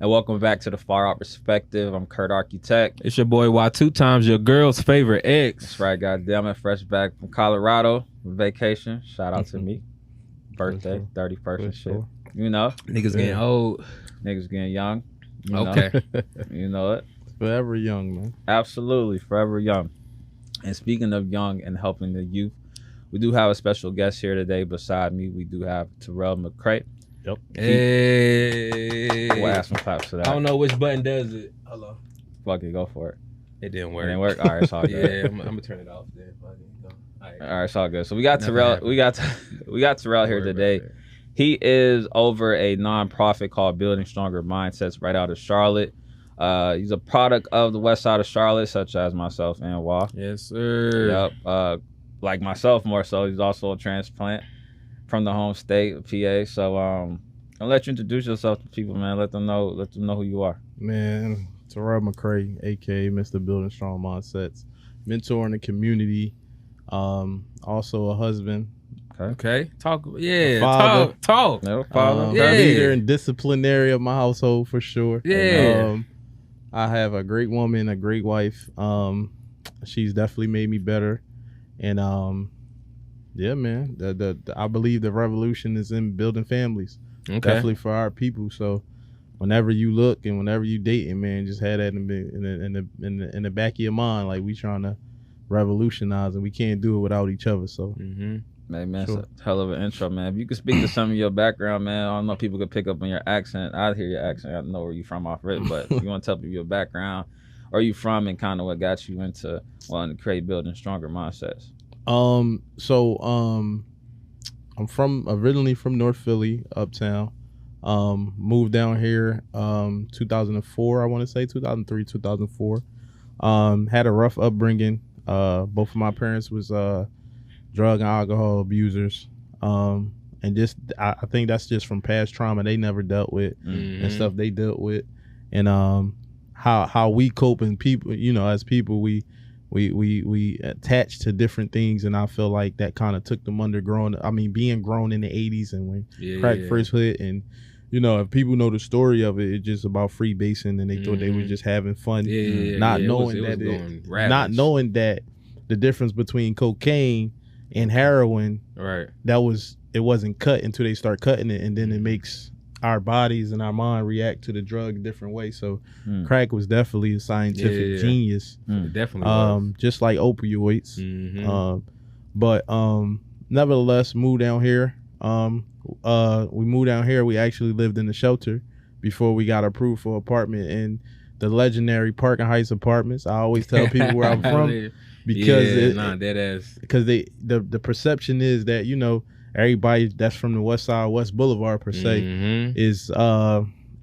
And welcome back to the FawrOut Perspective. I'm Kurt Architect. It's your boy Y, 2 times your girl's favorite ex. That's right, goddamn it. Fresh back from Colorado, vacation. Shout out to me. Birthday, 31st and shit. You know? Niggas getting old. Niggas getting young. You Okay. know? You know it? Forever young, man. Absolutely. Forever young. And speaking of young and helping the youth, we do have a special guest here today. Beside me, we do have Terrell McCrae. Yep. Hey. We'll add some claps for that. I don't know which button does it. Hello. Fuck it, go for it. It didn't work. It didn't work? All right, it's all good. Yeah, I'm gonna turn it off then. All right, it's all good. So we got Never Terrell. happened. We got Terrell here today. He is over a nonprofit called Building Stronger Mindsets right out of Charlotte. He's a product of the west side of Charlotte, such as myself and Wah. Yes, sir. Yep. Like myself more so. He's also a transplant from the home state of PA. So I'll let you introduce yourself to people, man. Let them know who you are. Man, Terrell McCrae, aka Mr. Building Strong Mindsets, mentor in the community, also a husband. Okay. Talk. Yeah. Father. Talk. No, father. Yeah. Leader and disciplinary of my household for sure. Yeah. I have a great woman, a great wife. She's definitely made me better. And yeah, man, I believe the revolution is in building families. Okay. Definitely for our people. So whenever you look and whenever you dating, man, just have that in the back of your mind, like we trying to revolutionize and we can't do it without each other. So Man, Sure. it's a hell of an intro, man. If you could speak to some of your background, man, I don't know if people could pick up on your accent. I hear your accent. I know where you from off rip, but if you want to tell people your background, where you from and kind of what got you into wanting to create Building Stronger Mindsets. I'm originally from North Philly, uptown. Moved down here 2004, I want to say 2003, 2004. Had a rough upbringing. Both of my parents was drug and alcohol abusers. And just I think that's just from past trauma they never dealt with and stuff they dealt with. And how we cope and people, you know, as people we attach to different things, and I feel like that kind of took them being grown in the 80s and when crack first hit, and you know, if people know the story of it, it's just about freebasing and they thought they were just having fun, not knowing that the difference between cocaine and heroin, right, it wasn't cut until they start cutting it, and then it makes our bodies and our mind react to the drug a different way. So crack was definitely a scientific genius. Definitely was. Just like opioids. But nevertheless, moved down here. We moved down here. We actually lived in the shelter before we got approved for apartment in the legendary Parker Heights apartments. I always tell people where I'm from because the perception is that, you know, everybody that's from the west side, West Boulevard per se, is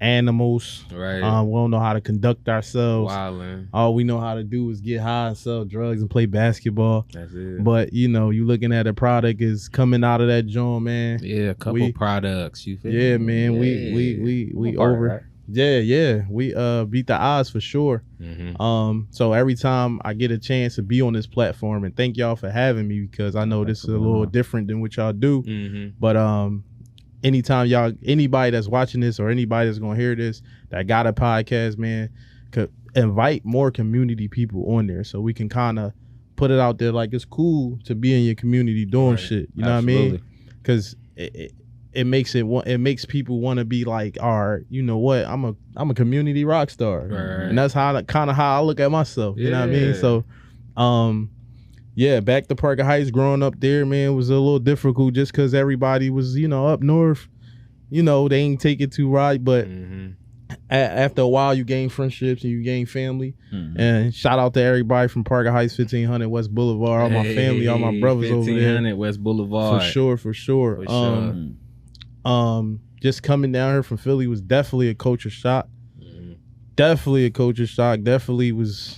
animals. Right. We don't know how to conduct ourselves. Wildin'. All we know how to do is get high and sell drugs and play basketball. That's it. But you know, you looking at a product is coming out of that joint, man. Yeah, a couple products. You feel? Yeah, man. Yeah. We over. Right? Yeah. We beat the odds for sure. So every time I get a chance to be on this platform, and thank y'all for having me, because I know this is a little different than what y'all do. But anytime anybody that's watching this or anybody that's gonna hear this that got a podcast, man, could invite more community people on there so we can kind of put it out there like it's cool to be in your community doing shit. You know what I mean? Because it makes people want to be like, all right, you know what? I'm a community rock star, and that's how I look at myself. You know what I mean? So, yeah, back to Parker Heights, growing up there, man, was a little difficult just because everybody was, you know, up north. You know, they ain't take it too right, but after a while, you gain friendships and you gain family. And shout out to everybody from Parker Heights, 1500 West Boulevard, all my family, all my brothers over there. 1500 West Boulevard. For sure. Just coming down here from Philly was definitely a culture shock. Definitely was.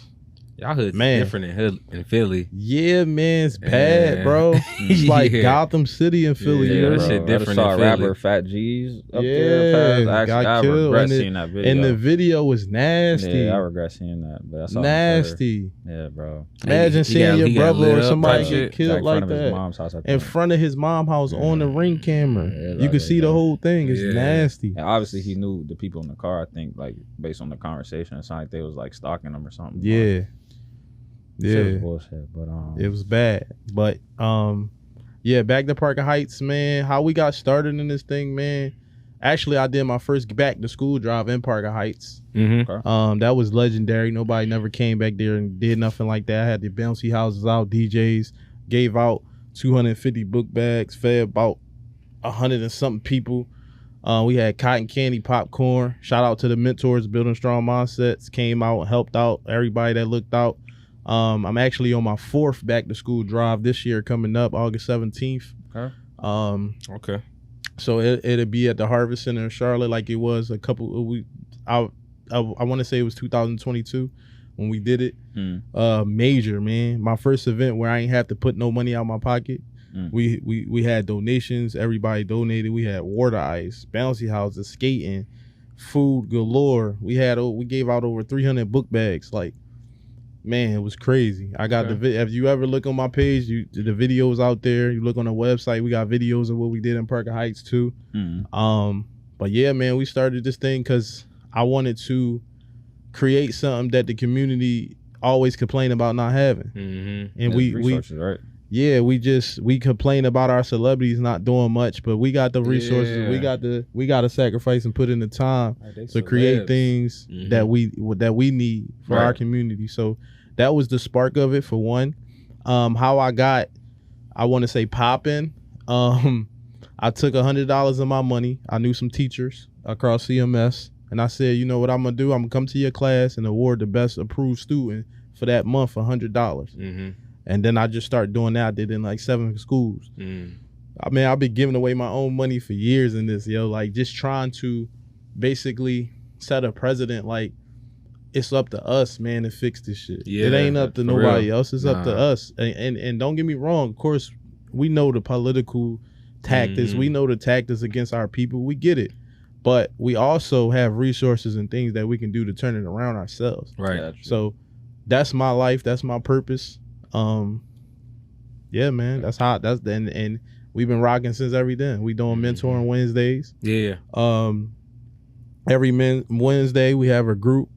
Y'all hood's Man. different in Philly. Yeah, man, it's bad, bro. It's like Gotham City in Philly. Yeah, you that know? shit different I in saw Philly. rapper Fat G's up Yeah, there. Actually, got I killed. regret And seeing that video. And the video was nasty. Yeah, I regret seeing that. But I saw it on Nasty. Twitter. Yeah, bro. Imagine seeing your brother or somebody get killed like Of his that mom's house, in front of his mom's house on the Ring camera. Yeah, You can see the whole thing. It's nasty. And obviously, he knew the people in the car. I think, like, based on the conversation, it sounded like they was like stalking him or something. Yeah. Shit was bullshit, but it was bad. But yeah, back to Parker Heights, man. How we got started in this thing, man. Actually, I did my first back to school drive in Parker Heights. Mm-hmm. That was legendary. Nobody never came back there and did nothing like that. I had the bouncy houses out, DJs, gave out 250 book bags, fed about 100 and something people. We had cotton candy, popcorn. Shout out to the mentors, Building Strong Mindsets, came out and helped out everybody that looked out. I'm actually on my 4th back to school drive this year coming up August 17th. Okay. So it'll be at the Harvest Center in Charlotte like it was a couple of weeks. I want to say it was 2022 when we did it. Major, man. My first event where I ain't have to put no money out of my pocket. We had donations. Everybody donated. We had water ice, bouncy houses, skating, food galore. We gave out over 300 book bags. Like, man, it was crazy. I got if you ever look on my page, the videos out there. You look on the website, we got videos of what we did in Parker Heights too. But yeah, man, we started this thing because I wanted to create something that the community always complain about not having. And right? Yeah, we complain about our celebrities not doing much, but we got the resources. Yeah. We got to sacrifice and put in the time to create things that we need for our community. So that was the spark of it for one. How I want to say popping. I took $100 of my money. I knew some teachers across CMS, and I said, you know what I'm gonna do? I'm gonna come to your class and award the best approved student for that month $100. And then I just started doing that. I did it in like 7 schools. I mean, I've been giving away my own money for years in this, like just trying to basically set a precedent. Like, it's up to us, man, to fix this shit. Yeah, it ain't up to nobody else. It's up to Nah. us. And don't get me wrong. Of course, we know the political tactics. We know the tactics against our people. We get it. But we also have resources and things that we can do to turn it around ourselves. Right. So that's my life. That's my purpose. Yeah, man, that's how and we've been rocking since every day. We doing mentoring Wednesdays. Yeah. Every Wednesday we have a group.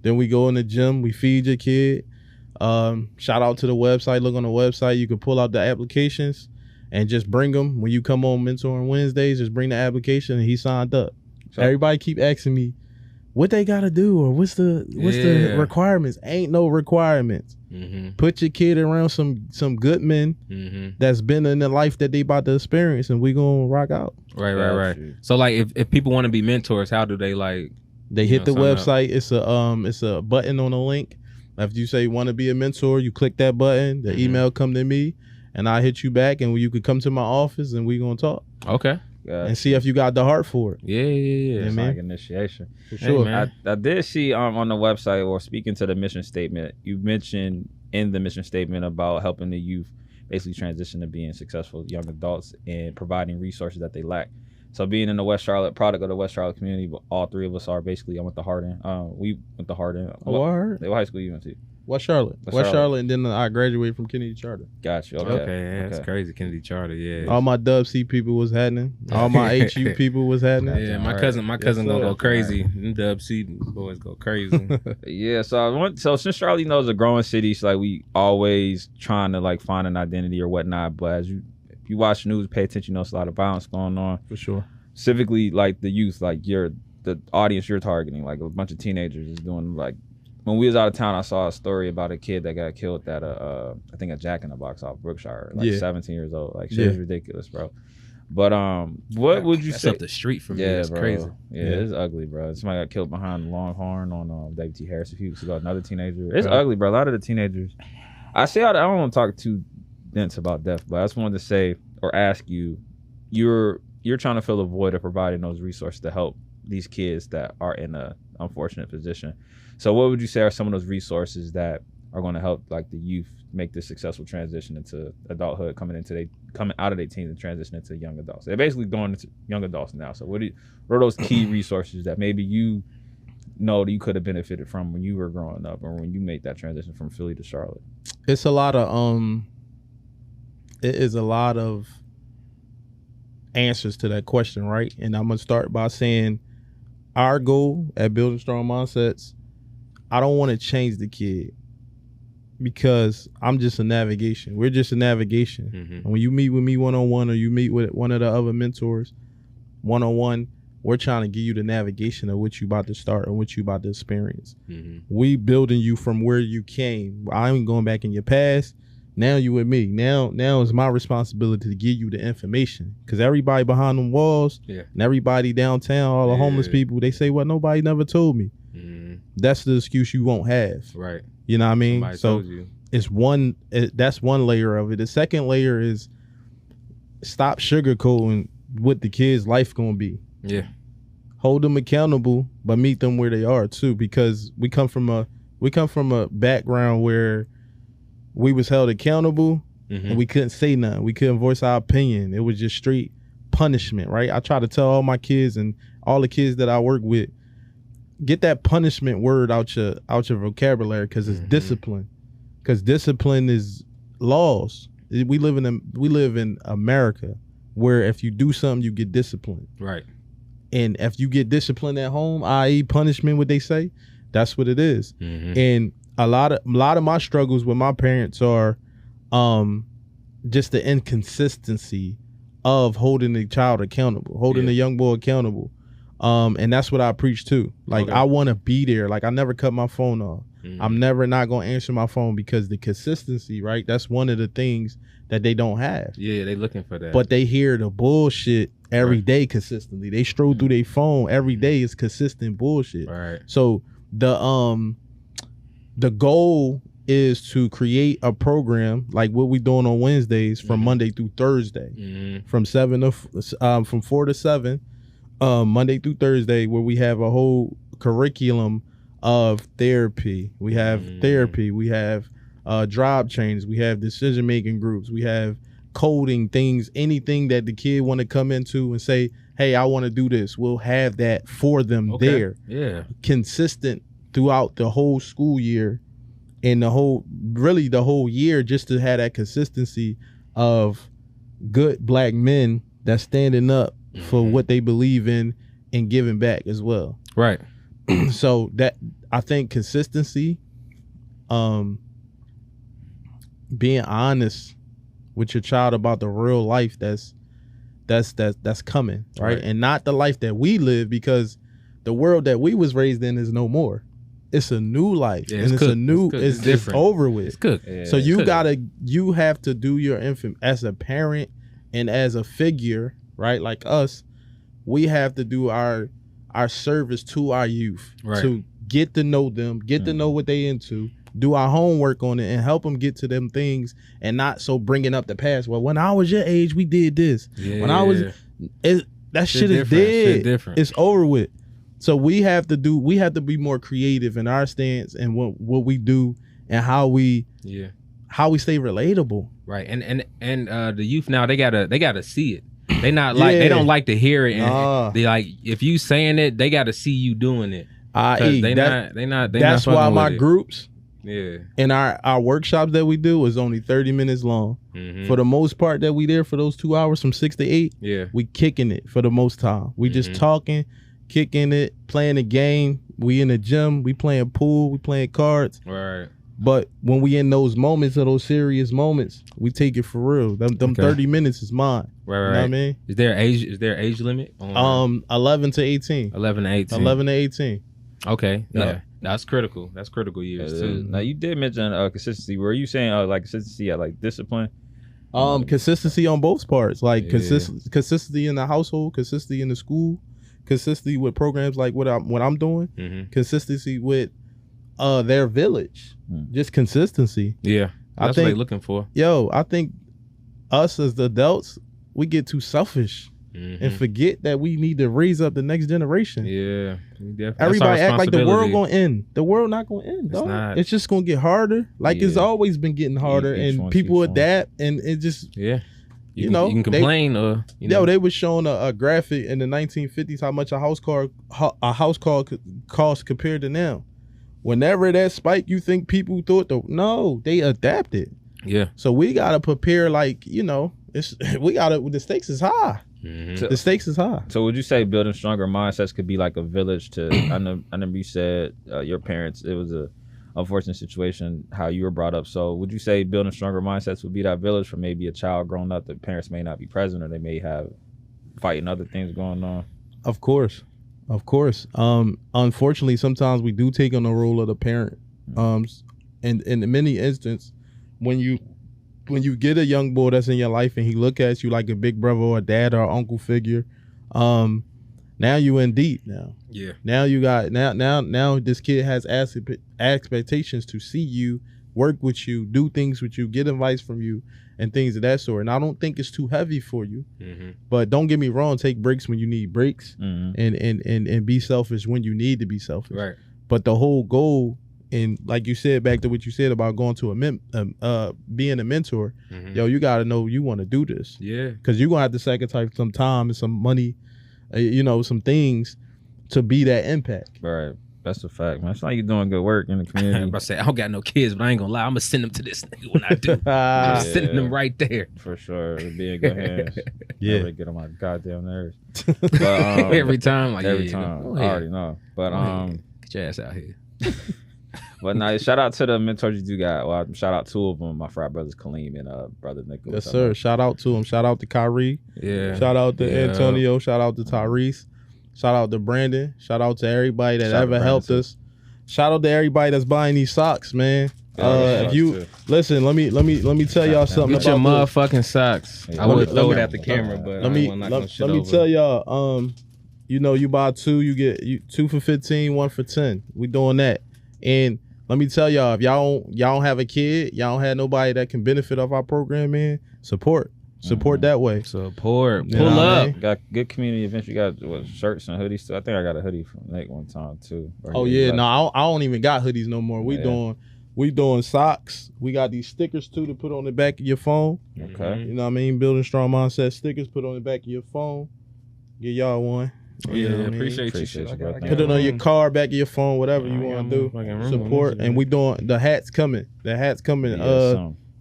Then we go in the gym. We feed your kid. Shout out to the website. Look on the website. You can pull out the applications and just bring them when you come on mentoring Wednesdays. Just bring the application and he signed up. So everybody keep asking me what they gotta do or what's the requirements. Ain't no requirements. Put your kid around some good men that's been in the life that they about to experience, and we gonna rock out. Right. So like, if people want to be mentors, how do they like? They hit the website. It's a button on the link. If you say want to be a mentor, you click that button. The email come to me, and I hit you back, and you could come to my office, and we gonna talk. Okay. And see if you got the heart for it. Yeah, it's man. like initiation. For sure. Hey, I did see on the website, or speaking to the mission statement, you mentioned in the mission statement about helping the youth basically transition to being successful young adults and providing resources that they lack. So being in the West Charlotte, product of the West Charlotte community, but all three of us are basically, I went to Hardin. We went to Hardin. Oh, I heard. What high school you went to? West Charlotte, and then I graduated from Kennedy Charter. Gotcha. Okay, that's crazy. Kennedy Charter, yeah. All my Dub C people was happening. All my HU people was happening. Yeah, my cousin gonna go crazy. Dub C boys go crazy. Yeah, so since Charlotte, is a growing city, so like we always trying to like find an identity or whatnot. But if you watch news, pay attention, it's a lot of violence going on. For sure. Specifically, like the youth, like the audience you're targeting, like a bunch of teenagers is doing like. When we was out of town, I saw a story about a kid that got killed at I think a Jack in the Box off Brookshire, 17 years old. Like shit is ridiculous, bro. But what would you say? That's up the street from me. That's bro. crazy. Yeah, it's ugly, bro. Somebody got killed behind Longhorn on WT Harris a few weeks ago. Another teenager. It's ugly, bro. A lot of the teenagers. I don't want to talk too dense about death, but I just wanted to say or ask you, you're trying to fill a void of providing those resources to help these kids that are in a unfortunate position. So what would you say are some of those resources that are going to help like the youth make this successful transition into adulthood, coming out of their teens and transition into young adults. They're basically going into young adults now. So what are those key resources that maybe you know that you could have benefited from when you were growing up or when you made that transition from Philly to Charlotte? It's a lot of it is a lot of answers to that question, right? And I'm gonna start by saying our goal at Building Strong Mindsets, I don't want to change the kid because I'm just a navigation. We're just a navigation. And when you meet with me one-on-one or you meet with one of the other mentors one-on-one, we're trying to give you the navigation of what you about to start and what you about to experience. We building you from where you came. I ain't going back in your past. Now you with me. Now it's my responsibility to give you the information, because everybody behind them walls and everybody downtown, all the homeless people, they say, well, nobody never told me. That's the excuse you won't have. Right. You know what I mean? Somebody So told you. that's one layer of it. The second layer is stop sugarcoating what the kid's life gonna be. Yeah. Hold them accountable, but meet them where they are too, because we come from a background where we was held accountable and we couldn't say nothing. We couldn't voice our opinion. It was just straight punishment, right? I try to tell all my kids and all the kids that I work with, get that punishment word out your vocabulary, because it's discipline. Because discipline is laws. We live in America where if you do something, you get disciplined. Right. And if you get disciplined at home, i.e. punishment, what they say, that's what it is. And a lot of my struggles with my parents are just the inconsistency of holding the child accountable, holding the young boy accountable. And that's what I preach too. Like, I want to be there. Like, I never cut my phone off. I'm never not going to answer my phone, because the consistency, right? That's one of the things that they don't have. Yeah, they looking for that. But they hear the bullshit every day consistently. They stroll through their phone every day. Is consistent bullshit. Right. So the goal is to create a program like what we doing on Wednesdays from Monday through Thursday, from 4 to 7. Monday through Thursday, where we have a whole curriculum of therapy. We have therapy. We have job trainings. We have decision-making groups. We have coding things, anything that the kid want to come into and say, hey, I want to do this. We'll have that for them there. Yeah. Consistent throughout the whole school year and the whole year, just to have that consistency of good black men that's standing up for what they believe in and giving back as well. Right. So that, I think consistency, being honest with your child about the real life that's coming, right? And not the life that we live, because the world that we was raised in is no more. It's a new life, and it's different. It's over with. It's cooked. Yeah, so you have to do your as a parent and as a figure, right? Like us, we have to do our service to our youth, to get to know them, get to know what they into, do our homework on it, and help them get to them things, and not so bringing up the past. Well, when I was your age, we did this. Yeah. When I was, that shit is dead. It's over with. So we have to be more creative in our stance and what we do and how we stay relatable. Right. And the youth now, they gotta see it. They not like they don't like to hear it. And they like, if you saying it, they gotta see you doing it. That's why my groups and our workshops that we do is only 30 minutes long. For the most part that we there for those 2 hours from 6 to 8, we kicking it for the most time. We just talking, kicking it, playing a game. We in the gym, we playing pool, we playing cards. Right. But when we in those moments, of those serious moments, we take it for real. Them 30 minutes is mine. Right. You know what I mean? Is there age limit? 11 to 18. 11 to 18. 11 to 18. Okay. Yeah. That's critical. That's critical years too. Now you did mention consistency. Were you saying like consistency at like discipline? Consistency on both parts. Like consistency in the household, consistency in the school, consistency with programs like what I'm doing, consistency with their village. Just consistency. Yeah. That's what they're looking for. I think us as the adults, we get too selfish. and forget that we need to raise up the next generation. Yeah, everybody act like the world gonna end. The world not gonna end, dog. It's just gonna get harder. Like it's always been getting harder, and people adapt, and it just You can complain, they were showing a graphic in the 1950s how much a house car cost compared to now. Whenever that spike, you think people thought they adapted. Yeah. So we gotta prepare, the stakes is high. Mm-hmm. The stakes is high. So would you say building stronger mindsets could be like a village to? I know you said your parents. It was a unfortunate situation how you were brought up. So would you say building stronger mindsets would be that village for maybe a child growing up? The parents may not be present, or they may have fighting other things going on. Of course. Unfortunately, sometimes we do take on the role of the parent. And in many instances, when you get a young boy that's in your life and he look at you like a big brother or a dad or uncle figure, now you in deep now. Yeah. Now you got now this kid has expectations to see you, work with you, do things with you, get advice from you, and things of that sort. And I don't think it's too heavy for you. Mm-hmm. But don't get me wrong, take breaks when you need breaks, and be selfish when you need to be selfish. Right. But the whole goal, and like you said, back to what you said about going to being a mentor, yo, you got to know you want to do this. Yeah. Because you're going to have to sacrifice some time and some money, some things to be that impact. Right. That's a fact, man. It's like you're doing good work in the community. I say I don't got no kids, but I ain't gonna lie. I'm gonna send them to this nigga when I do. I'm sending them right there. For sure. It'd be in good hands. Yeah. Get on my goddamn nerves. But, every time. Every time. I already know. But get your ass out here. But nah, shout out to the mentors you do got. Well, shout out two of them, my frat brothers Kaleem and brother Nicholas. Yes, sir. Shout out to them. Shout out to Kyrie. Yeah. Shout out to Antonio. Shout out to Tyrese. Shout out to Brandon. Shout out to everybody that ever helped us. Shout out to everybody that's buying these socks, man. If you listen, let me tell y'all something. Get your motherfucking socks. I would throw it at the camera, but let me tell y'all. You buy two, you get 2 for $15, 1 for $10. We doing that. And let me tell y'all, if y'all don't have a kid, y'all don't have nobody that can benefit off our program, man. Support that way. Support. Pull up. Got good community events. You got shirts and hoodies too. I think I got a hoodie from Nate one time too. Oh yeah, no, I don't even got hoodies no more. We doing socks. We got these stickers too to put on the back of your phone. Okay. You know what I mean? Building strong mindset stickers, put on the back of your phone. Get y'all one. Appreciate you. Put it on your car, back of your phone, whatever you want to do. Support, and we doing the hats coming.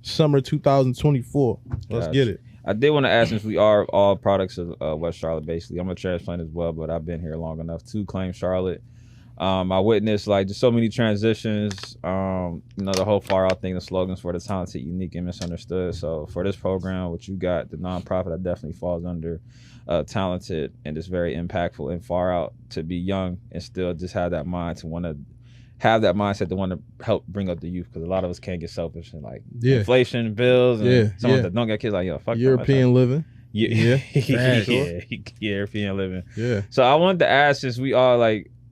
Summer 2024. Let's get it. I did want to ask, since we are all products of West Charlotte, basically, I'm a transplant as well, but I've been here long enough to claim Charlotte. I witnessed just so many transitions. The whole FawrOut thing, the slogans for the talented, unique, and misunderstood. So for this program, what you got, the nonprofit, that definitely falls under talented, and it's very impactful in FawrOut to be young and still just have that mind to want to have that mindset to want to help bring up the youth, because a lot of us can't get selfish and inflation, bills, and someone that don't get kids fuck European living. Yeah. European living. Yeah. So I wanted to ask, since we all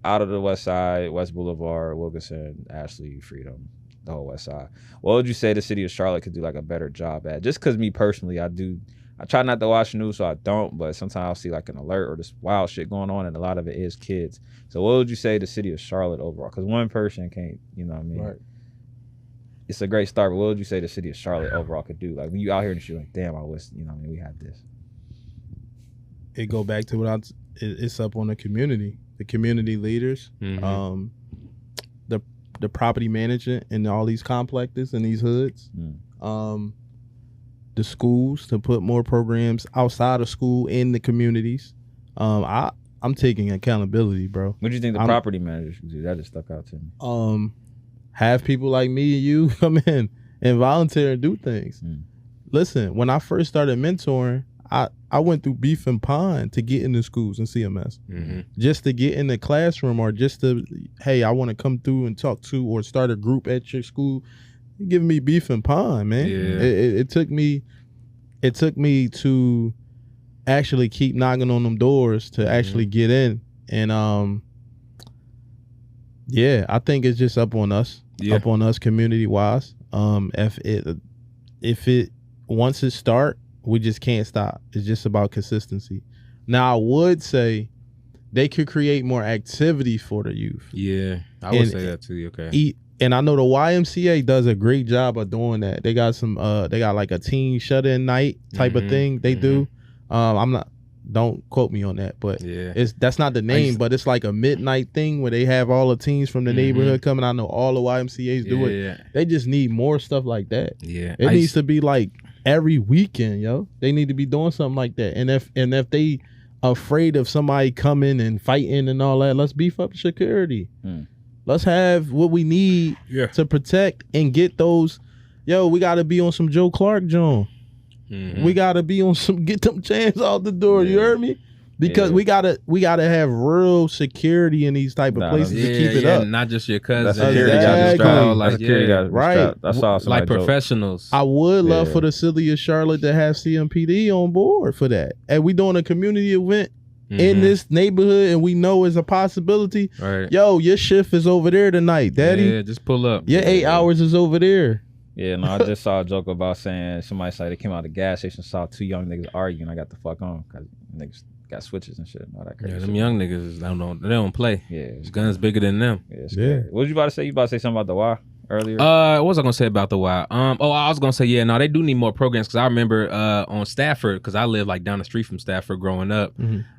out of the West Side, West Boulevard, Wilkinson, Ashley, Freedom, the whole West Side, what would you say the city of Charlotte could do a better job at? Just because me personally, I try not to watch the news, so I don't, but sometimes I'll see an alert or this wild shit going on, and a lot of it is kids. So what would you say the city of Charlotte overall? Because one person can't, you know what I mean? Right. It's a great start, but what would you say the city of Charlotte overall could do? When you out here and you're damn, I wish, you know what I mean, we had this. It go back to it's up on the community leaders, the property management in all these complexes and these hoods, the schools to put more programs outside of school in the communities. I'm taking accountability, bro. What do you think the property managers should do? That just stuck out to me. Have people like me and you come in and volunteer and do things. Listen, when I first started mentoring, I went through beef and pond to get into schools and CMS, just to get in the classroom, or just to, hey, I want to come through and talk to or start a group at your school. You're giving me beef and pond, man. Yeah. It took me to actually keep knocking on them doors to actually get in. And I think it's just up on us community wise. If it once it start, we just can't stop. It's just about consistency. Now, I would say they could create more activity for the youth. Yeah, I would say that too. Okay. And I know the YMCA does a great job of doing that. They got some they got like a teen shut-in night type of thing they do. Don't quote me on that, but that's not the name, but it's like a midnight thing where they have all the teens from the neighborhood coming. I know all the YMCAs do it. Yeah. They just need more stuff like that. Yeah. It needs to be like every weekend, yo. They need to be doing something like that. And if they afraid of somebody coming and fighting and all that, let's beef up security. Let's have what we need to protect and get those. Yo, we got to be on some Joe Clark, John. We got to be on some, get them chains out the door. You heard me? Because we gotta have real security in these type of places to keep it up. Not just your cousin. Right. That's awesome. Like professionals. I would love for the city of Charlotte to have CMPD on board for that. And we doing a community event in this neighborhood, and we know it's a possibility. Right. Yo, your shift is over there tonight, Daddy. Yeah, just pull up. Your 8 hours is over there. Yeah, no, I just saw a joke about saying somebody said they came out of the gas station, saw two young niggas arguing. I got the fuck on because niggas got switches and shit and all that crazy shit. Them young niggas, they don't play. Yeah. It's guns bigger than them. Yeah. What was you about to say? You about to say something about the Y earlier? What was I gonna say about the Y? I was gonna say, they do need more programs, because I remember on Stafford, because I lived like down the street from Stafford growing up.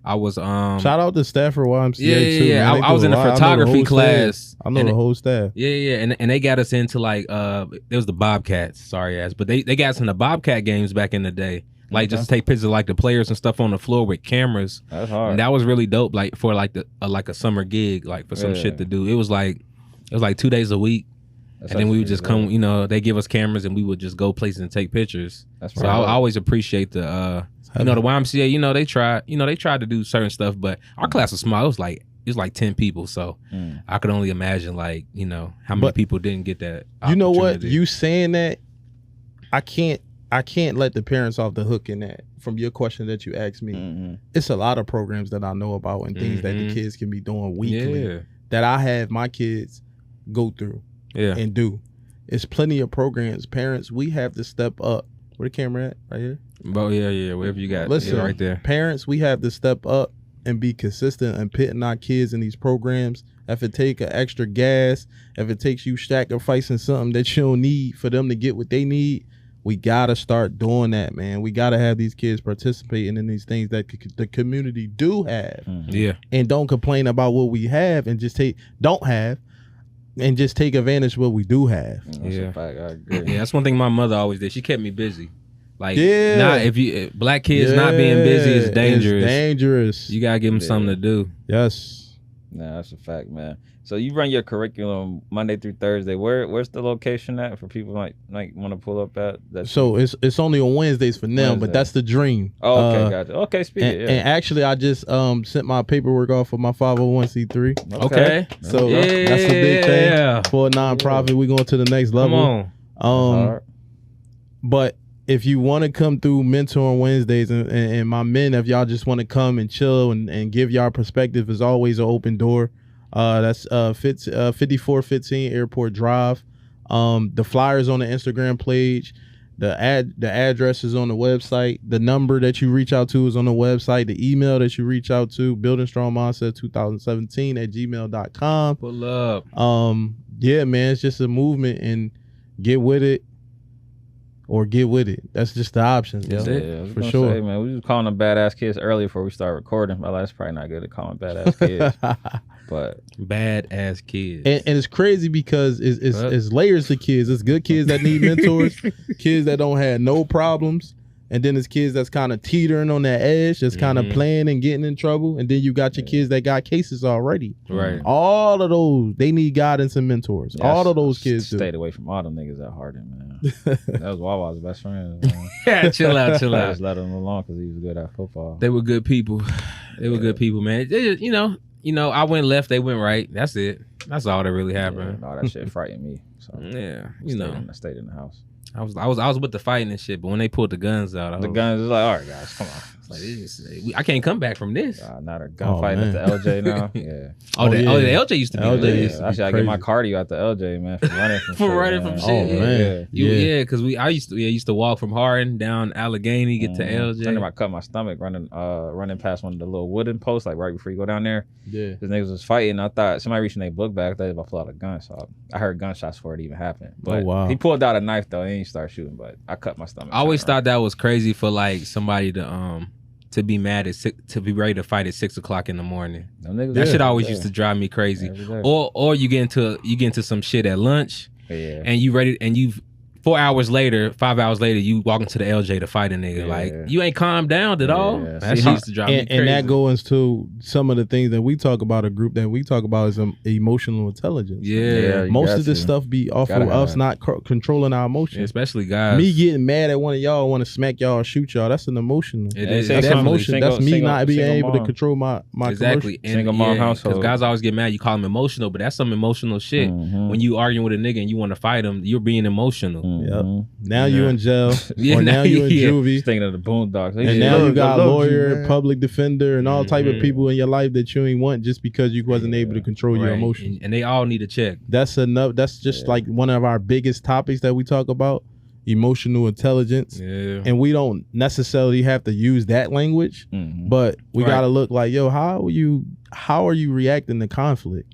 I was shout out to Stafford YMCA too. Yeah. I was in a photography class. I know the whole staff. Yeah. And they got us into like it was the Bobcats, sorry ass, but they got us in the Bobcat games back in the day. Like just to take pictures of like the players and stuff on the floor with cameras. That's hard. And that was really dope. Like for like a summer gig, like for some shit to do. It was like 2 days a week. That's and then we would just come, they give us cameras and we would just go places and take pictures. That's so I always appreciate the the YMCA. They tried to do certain stuff, but our class was small. It was like 10 people, so I could only imagine how many people didn't get that. You know what? You saying that, I can't let the parents off the hook in that. From your question that you asked me, it's a lot of programs that I know about and things that the kids can be doing weekly that I have my kids go through and do. It's plenty of programs. Parents, we have to step up. Where the camera at? Right here? Oh, yeah. Wherever you got. Listen, right there. Parents, we have to step up and be consistent and putting our kids in these programs. If it take an extra gas, if it takes you sacrificing something that you don't need for them to get what they need, we gotta start doing that, man. We gotta have these kids participating in these things that the community do have. And don't complain about what we have and just take advantage of what we do have. That's a fact. I agree. Yeah, that's one thing my mother always did. She kept me busy. Like, if black kids not being busy is dangerous. It's dangerers. You gotta give them something to do. Yes. Nah, that's a fact, man. So you run your curriculum Monday through Thursday. Where's the location at for people like want to pull up at? So it's only on Wednesdays for now, but that's the dream. Oh, okay, gotcha. Okay, speak it. And actually, I just sent my paperwork off for my 501c3. Okay. So that's a big thing for a nonprofit. We're going to the next level. Come on. But if you want to come through Mentor on Wednesdays, and my men, if y'all just want to come and chill and give y'all perspective, is always an open door. That's 5415 Airport Drive. The flyers on the Instagram page. The address is on the website. The number that you reach out to is on the website. The email that you reach out to, buildingstrongmindset2017@gmail.com. Pull up. Yeah, man, it's just a movement, and get with it or get with it. That's just the options. Yeah, for sure. Say, man, we was calling them badass kids earlier before we start recording. Well, that's probably not good at calling badass kids. But badass kids. And it's crazy because it's layers of kids. It's good kids that need mentors, kids that don't have no problems, and then it's kids that's kind of teetering on that edge, that's kind of playing and getting in trouble, and then you got your kids that got cases already. Right. All of those, they need guidance and mentors. Yeah, all of those kids stayed away from all them niggas at Hardin, man. That was Wawa's best friend. Yeah, chill out. I just let him alone because he was good at football. They were good people. They were good people, man. They just, I went left, they went right. That's it. That's all that really happened. Yeah, all that shit frightened me. So yeah, I stayed in the house. I was with the fighting and shit, but when they pulled the guns out, guns was like, all right, guys, come on. I can't come back from this. Not a gunfight at the LJ now. Yeah. The LJ used to be lit. I should get my cardio at the LJ, man, for running from shit. Oh man, because I used to walk from Hardin down Allegheny, get to LJ. I cut my stomach running past one of the little wooden posts, like right before you go down there. Yeah, because niggas was fighting. I thought somebody reaching their book bag. I thought they was about to pull out a gun, so I heard gunshots before it even happened. But he pulled out a knife though. He didn't start shooting, but I cut my stomach. I always thought that was crazy for like somebody to be mad to be ready to fight at 6 o'clock in the morning. That shit always used to drive me crazy. Or you get into some shit at lunch, and you ready, and you 5 hours later, you walk into the LJ to fight a nigga. Like you ain't calmed down at all. That shit used to drive me crazy. And that goes to some of the things that we talk about. A group that we talk about is emotional intelligence. Most of this stuff be off of us not controlling our emotions, especially guys. Me getting mad at one of y'all, want to smack y'all or shoot y'all. That's an emotional. That's emotion. That's me not being able to control my exactly. Single mom household. Because guys always get mad. You call them emotional, but that's some emotional shit. When you arguing with a nigga and you want to fight him, you're being emotional. Yep. Now you in jail. Or now you in juvie. Thinking of the Boondocks. And now you got a lawyer, public defender, and all type of people in your life that you ain't want just because you wasn't able to control your emotions. And they all need a check. That's enough. That's just like one of our biggest topics that we talk about, emotional intelligence. And we don't necessarily have to use that language, but we gotta look like, yo, how are you reacting to conflict?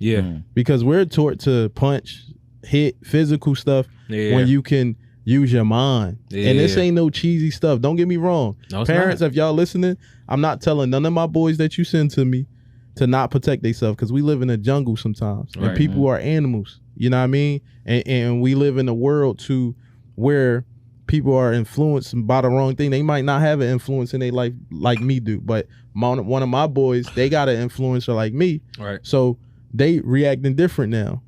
Because we're taught to punch, hit, physical stuff when you can use your mind. And this ain't no cheesy stuff. Don't get me wrong. No, parents, if y'all listening, I'm not telling none of my boys that you send to me to not protect themselves, because we live in a jungle sometimes. And people are animals. You know what I mean? And we live in a world to where people are influenced by the wrong thing. They might not have an influence in their life like me do, but one of my boys, they got an influencer like me. So they reacting different now.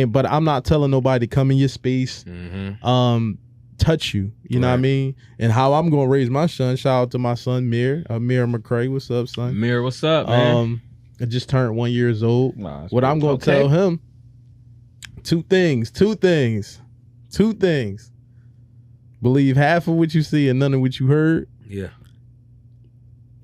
But I'm not telling nobody to come in your space, touch you. You know what I mean? And how I'm gonna raise my son. Shout out to my son Mir McCrae. What's up, son? Mir, what's up, man? I just turned 1 year old. What I'm gonna tell him: two things. Believe half of what you see and none of what you heard.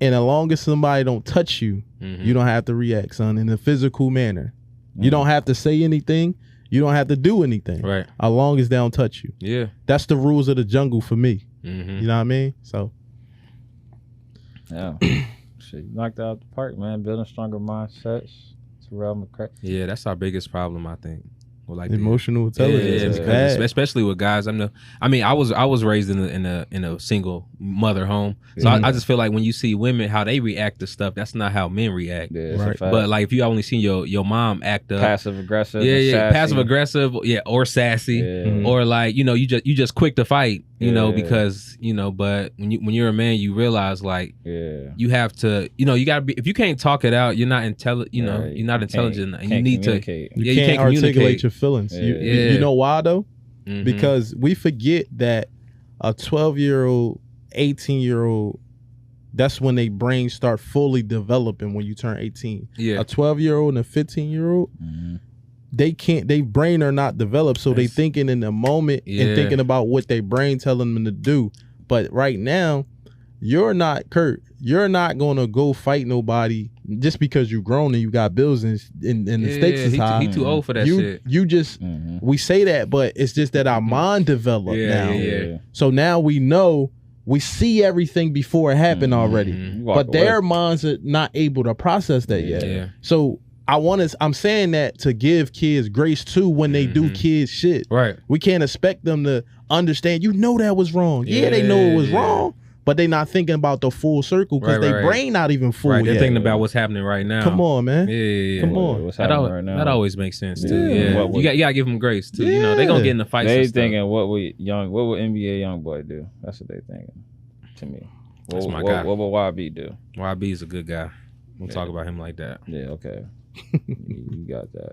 And as long as somebody don't touch you, you don't have to react, son, in a physical manner. You don't have to say anything. You don't have to do anything. As long as they don't touch you. That's the rules of the jungle for me. You know what I mean? So. Shit, you knocked out the park, man. Building stronger mindsets. Terrell McCrae. Yeah, that's our biggest problem, I think. Like emotional intelligence, especially with guys. I was raised in a single mother home, so I just feel like when you see women how they react to stuff, that's not how men react. But like if you only seen your mom act up passive aggressive, passive aggressive, or sassy, or like you just quick to fight, because But when you're a man, you realize like you have to, you gotta be. If you can't talk it out, you're not intelligent. You're not intelligent, and you need to. You can't articulate your feelings. You know why though? Because we forget that a 12-year-old, 18-year-old, that's when they brains start fully developing when you turn 18. A 12-year-old and a 15-year-old, they brain are not developed, so they thinking in the moment and thinking about what their brain telling them to do. But right now, you're not going to go fight nobody just because you grown and you got bills and the stakes is high. He too old for that shit. You just we say that, but it's just that our mind developed now. So now we know, we see everything before it happened already, but their minds are not able to process that yet. So I'm saying that to give kids grace too when they do kids shit. We can't expect them to understand. That was wrong. They know it was wrong. But they not thinking about the full circle because their brain not even full yet. They're thinking about what's happening right now. Come on, man. Come on. What's happening right now? That always makes sense too. You gotta give them grace too. They gonna get in the fight. They thinking what would NBA young boy do? That's what they thinking. To me, that's my guy. What would YB do? YB is a good guy. We'll talk about him like that. Okay. You got that.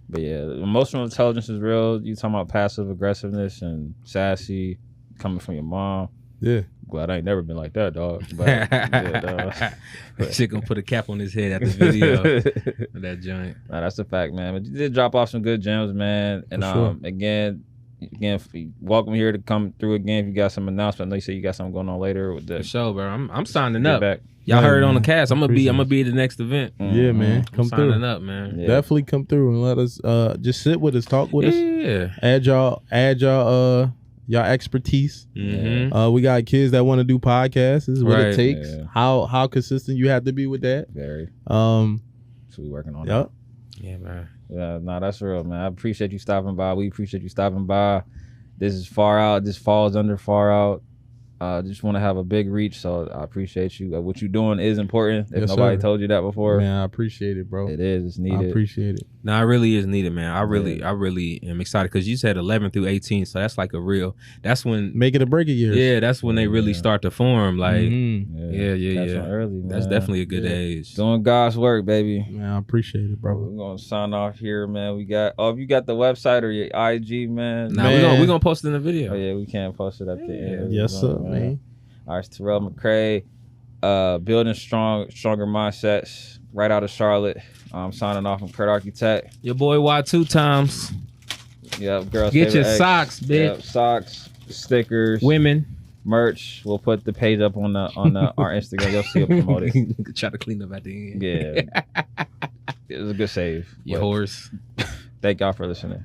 But emotional intelligence is real. You talking about passive aggressiveness and sassy coming from your mom. Glad I ain't never been like that, dog. But, dog. Shit gonna put a cap on his head at the video of that joint. Nah, that's a fact, man. But you did drop off some good gems, man. And again, again, welcome here to come through again. If you got some announcement, I know you say you got something going on later with the for sure, bro. I'm signing up. Back. Y'all heard on the cast. I'm gonna be at the next event. Yeah, man. Come through. Signing up, man. Yeah. Definitely come through and let us just sit with us, talk with us. Yeah. Add y'all expertise. Mm-hmm. We got kids that want to do podcasts. This is what it takes. Yeah. How consistent you have to be with that. Very. So we working on that. Yeah, man. Yeah, no, that's real, man. I appreciate you stopping by. We appreciate you stopping by. This is FawrOut. This falls under FawrOut. Just want to have a big reach, so I appreciate you. What you're doing is important. If nobody told you that before, man, I appreciate it, bro. It is. It's needed. I appreciate it. No, it really is needed, man. I really am excited because you said 11 through 18, so that's like that's when make it a break a year. Yeah, that's when they really start to form. Like, yeah. Early, man. That's definitely a good age. Doing God's work, baby. Man, I appreciate it, bro. We're gonna sign off here, man. We got. If you got the website or your IG, man. Nah, we're gonna post it in the video. Oh yeah, we can't post it at the end. Yes, sir, man. All right, it's Terrell McCrae, building stronger mindsets right out of Charlotte. I'm signing off from Kurt Architect. Your boy Y2 times. Yep, girls. Get your socks, bitch. Yep, socks, stickers, women, merch. We'll put the page up on our Instagram. You'll see it promoted. Try to clean up at the end. Yeah, it was a good save. Your horse. Thank y'all for listening.